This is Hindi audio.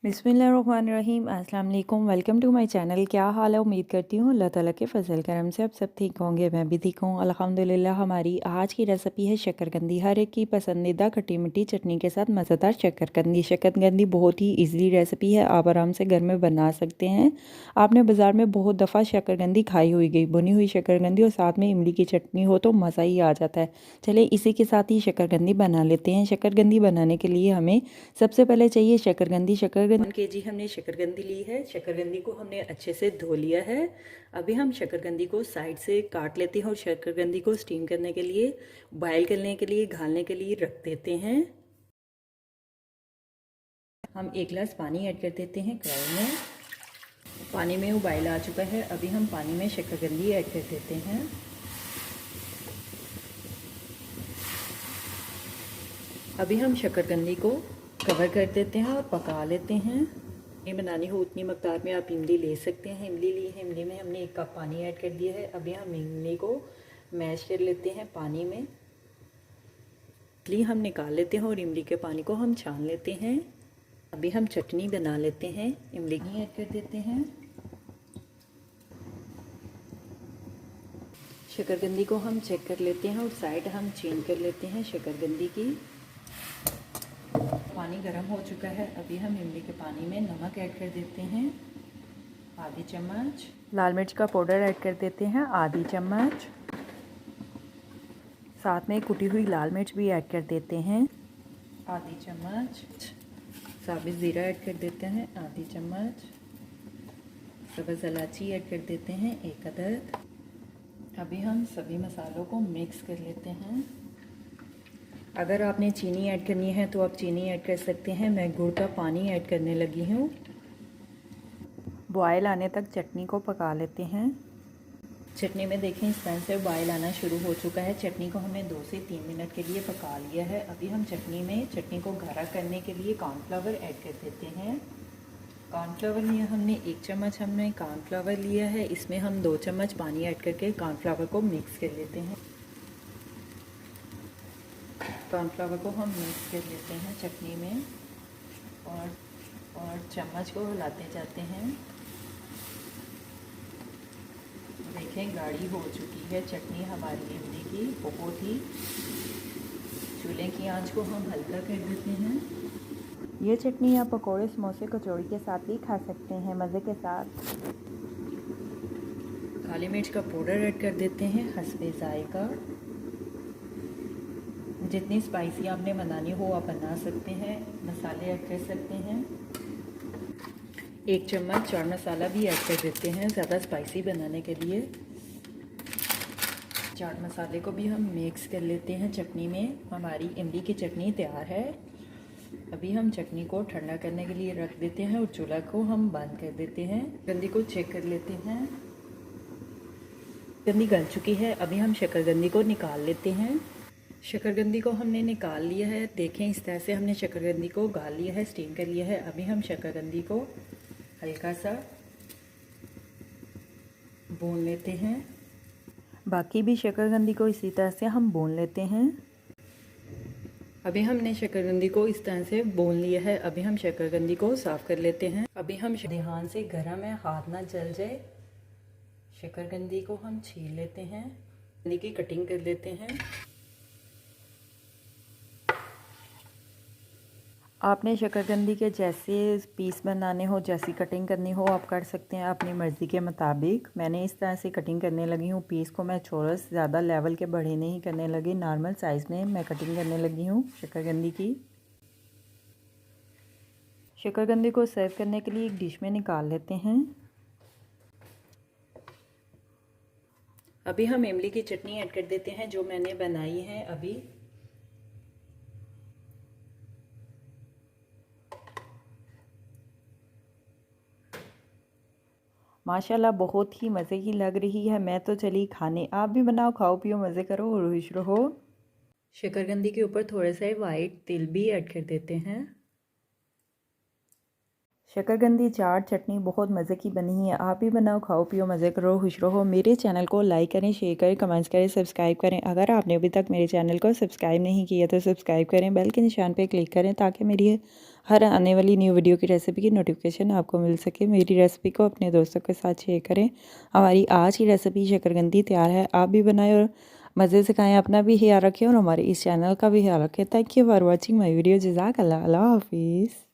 बिस्मिल्लाहिर्रहमानिर्रहीम। अस्सलाम वालेकुम। Welcome to my channel. क्या हाल है? उम्मीद करती हूँ अल्लाह ताला के फजल करम से आप सब ठीक होंगे। मैं भी ठीक हूँ अल्हम्दुलिल्लाह। हमारी आज की रेसिपी है शकरकंदी। हर एक की पसंदीदा खट्टी मीठी चटनी के साथ मज़ेदार शकरकंदी। शकरकंदी बहुत ही ईज़िली रेसिपी है, आप आराम से घर में बना सकते हैं। आपने बाज़ार में बहुत दफ़ा शकरकंदी खाई हुई बुनी हुई शकरकंदी और साथ में इमली की चटनी हो तो मज़ा ही आ जाता है। चलिए इसी के साथ ही शकरकंदी बना लेते हैं। शकरकंदी बनाने के लिए हमें सबसे पहले चाहिए शकरकंदी। 1 kg हमने शकरकंदी ली है। शकरकंदी को हमने अच्छे से धो लिया है। अभी हम शकरकंदी को साइड से काट लेते हैं और शकरकंदी को स्टीम करने के लिए, बॉयल करने के लिए, घालने के लिए रख देते हैं। हम 1 गिलास पानी ऐड कर देते हैं कढ़ाई में। पानी में उबाल आ चुका है। अभी हम पानी में शकरकंदी ऐड कर देते हैं। अभी हम शकरकंदी को कवर कर देते हैं और पका लेते हैं। जितनी बनानी हो उतनी मकदार में आप इमली ले सकते हैं। इमली ली है, इमली में हमने 1 कप पानी ऐड कर दिया है। अभी हम इमली को मैश कर लेते हैं पानी में। इमली हम निकाल लेते हैं और इमली के पानी को हम छान लेते हैं। अभी हम चटनी बना लेते हैं। इमली ऐड कर देते हैं। शकरकंदी को हम चेक कर लेते हैं और साइड हम चेंज कर लेते हैं शकरकंदी की। पानी गर्म हो चुका है। अभी हम इमली के पानी में नमक ऐड कर देते हैं, आधी चम्मच। लाल मिर्च का पाउडर ऐड कर देते हैं, आधी चम्मच। साथ में कुटी हुई लाल मिर्च भी ऐड कर देते हैं, आधी चम्मच। साबित ज़ीरा ऐड कर देते हैं, आधी चम्मच। सब्ज़ इलायची ऐड कर देते हैं, 1 अदद। अभी हम सभी मसालों को मिक्स कर लेते हैं। अगर आपने चीनी ऐड करनी है तो आप चीनी ऐड कर सकते हैं। मैं गुड़ का पानी ऐड करने लगी हूँ। बॉयल आने तक चटनी को पका लेते हैं। चटनी में देखें इस तरह से बॉयल आना शुरू हो चुका है। चटनी को हमने 2 से 3 मिनट के लिए पका लिया है। अभी हम चटनी को गाढ़ा करने के लिए कॉर्नफ्लावर ऐड कर देते हैं। कॉर्नफ्लावर लिया हमने 1 चम्मच हमने कॉर्नफ्लावर लिया है। इसमें हम 2 चम्मच पानी ऐड करके कॉर्नफ्लावर को मिक्स कर लेते हैं। कॉर्नफ्लावर को हम मिक्स कर लेते हैं चटनी में और चम्मच को हिलाते जाते हैं। देखें गाढ़ी हो चुकी है चटनी हमारी इमली की बहुत ही। चूल्हे की आंच को हम हल्का कर देते हैं। ये चटनी आप पकौड़े, समोसे, कचौड़ी के साथ भी खा सकते हैं मज़े के साथ। काली मिर्च का पाउडर ऐड कर देते हैं, हस्बे जायका। जितनी स्पाइसी आपने बनानी हो आप बना सकते हैं। मसाले ऐड कर सकते हैं। 1 चम्मच चाट मसाला भी ऐड कर देते हैं ज़्यादा स्पाइसी बनाने के लिए। चाट मसाले को भी हम मिक्स कर लेते हैं चटनी में। हमारी इमली की चटनी तैयार है। अभी हम चटनी को ठंडा करने के लिए रख देते हैं और चूल्हा को हम बंद कर देते हैं। गंदी को चेक कर लेते हैं। गंदी गल चुकी है। अभी हम शकरकंदी को निकाल लेते हैं। शकरकंदी को हमने निकाल लिया है। देखें इस तरह से हमने शकरकंदी को गाल लिया है, स्टीम कर लिया है। अभी हम शकरकंदी को हल्का सा भून लेते हैं। बाकी भी शकरकंदी को इसी तरह से हम भून लेते हैं। अभी हमने शकरकंदी को इस तरह से भून लिया है। अभी हम शकरकंदी को साफ़ कर लेते हैं। अभी हम ध्यान से गरम है, हाथ ना जल जाए। शकरकंदी को हम छील लेते हैं, शकरकंदी की कटिंग कर लेते हैं। आपने शकरकंदी के जैसे पीस बनाने हो, जैसी कटिंग करनी हो आप कर सकते हैं अपनी मर्ज़ी के मुताबिक। मैंने इस तरह से कटिंग करने लगी हूँ। पीस को मैं चौरस, ज़्यादा लेवल के बड़े नहीं करने लगी, नॉर्मल साइज़ में मैं कटिंग करने लगी हूँ शकरकंदी की। शकरकंदी को सर्व करने के लिए एक डिश में निकाल लेते हैं। अभी हम इमली की चटनी ऐड कर देते हैं जो मैंने बनाई है अभी। माशाल्लाह बहुत ही मज़े की लग रही है। मैं तो चली खाने, आप भी बनाओ, खाओ पियो, मज़े करो और खुश रहो। शकरकंदी के ऊपर थोड़ा सा वाइट तिल भी ऐड कर देते हैं। शकरकंदी चाट चटनी बहुत मज़े की बनी है। आप भी बनाओ, खाओ पियो, मज़े करो, खुश रहो। मेरे चैनल को लाइक करें, शेयर करें, कमेंट्स करें, सब्सक्राइब करें। अगर आपने अभी तक मेरे चैनल को सब्सक्राइब नहीं किया तो सब्सक्राइब करें, बेल के निशान पे क्लिक करें ताकि मेरी हर आने वाली न्यू वीडियो की रेसिपी की नोटिफिकेशन आपको मिल सके। मेरी रेसिपी को अपने दोस्तों के साथ शेयर करें। हमारी आज की रेसिपी शकरकंदी तैयार है। आप भी बनाएं और मज़े से खाएँ। अपना भी ख्याल रखें और हमारे इस चैनल का भी ख्याल रखें। Thank you for watching my video. जज़ाकल्लाह। अल्लाह हाफिज़।